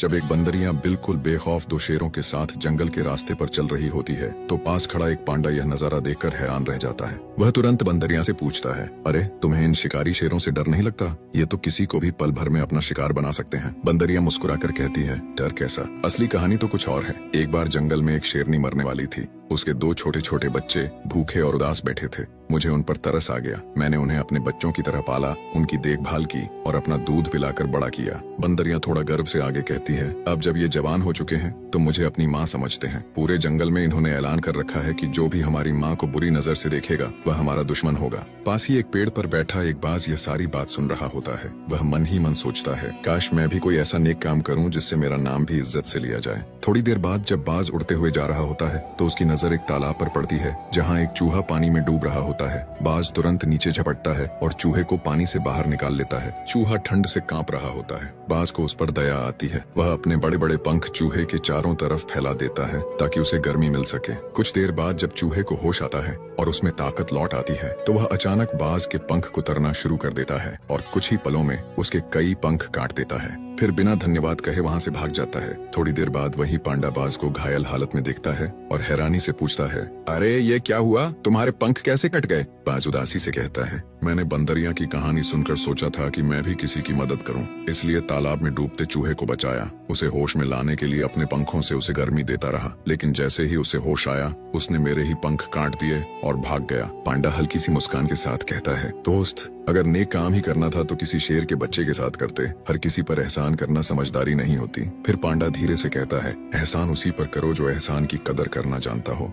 जब एक बंदरियां बिल्कुल बेखौफ दो शेरों के साथ जंगल के रास्ते पर चल रही होती है तो पास खड़ा एक पांडा यह नजारा देखकर हैरान रह जाता है। वह तुरंत बंदरियां से पूछता है, अरे तुम्हें इन शिकारी शेरों से डर नहीं लगता? ये तो किसी को भी पल भर में अपना शिकार बना सकते हैं। बंदरियां मुस्कुराकर कहती है, डर कैसा, असली कहानी तो कुछ और है। एक बार जंगल में एक शेरनी मरने वाली थी। उसके दो छोटे छोटे बच्चे भूखे और उदास बैठे थे। मुझे उन पर तरस आ गया। मैंने उन्हें अपने बच्चों की तरह पाला, उनकी देखभाल की और अपना दूध पिलाकर बड़ा किया। बंदरियां थोड़ा गर्व से आगे कहती है, अब जब ये जवान हो चुके हैं तो मुझे अपनी माँ समझते हैं। पूरे जंगल में इन्होंने ऐलान कर रखा है कि जो भी हमारी माँ को बुरी नजर से देखेगा वह हमारा दुश्मन होगा। पास ही एक पेड़ पर बैठा एक बाज यह सारी बात सुन रहा होता है। वह मन ही मन सोचता है, काश मैं भी कोई ऐसा नेक काम करूं जिससे मेरा नाम भी इज्जत से लिया जाए। थोड़ी देर बाद जब बाज उड़ते हुए जा रहा होता है तो उसकी नजर एक तालाब पर पड़ती है जहाँ एक चूहा पानी में डूब रहा होता है। बाज तुरंत नीचे झपटता है और चूहे को पानी से बाहर निकाल लेता है। चूहा ठंड से कांप रहा होता है। बाज को उस पर दया आती है। वह अपने बड़े बड़े पंख चूहे के चारों तरफ फैला देता है ताकि उसे गर्मी मिल सके। कुछ देर बाद जब चूहे को होश आता है और उसमें ताकत लौट आती है तो वह अचानक बाज के पंख कुतरना शुरू कर देता है और कुछ ही पलों में उसके कई पंख काट देता है। फिर बिना धन्यवाद कहे वहाँ से भाग जाता है। थोड़ी देर बाद वही पांडा बाज को घायल हालत में देखता है और हैरानी से पूछता है, अरे ये क्या हुआ, तुम्हारे पंख कैसे कट गए? बाज उदासी से कहता है, मैंने बंदरियां की कहानी सुनकर सोचा था कि मैं भी किसी की मदद करूं, इसलिए तालाब में डूबते चूहे को बचाया। उसे होश में लाने के लिए अपने पंखों से उसे गर्मी देता रहा, लेकिन जैसे ही उसे होश आया उसने मेरे ही पंख काट दिए और भाग गया। पांडा हल्की सी मुस्कान के साथ कहता है, दोस्त अगर नेक काम ही करना था तो किसी शेर के बच्चे के साथ करते। हर किसी पर एहसान करना समझदारी नहीं होती। फिर पांडा धीरे से कहता है, एहसान उसी पर करो जो एहसान की कदर करना जानता हो।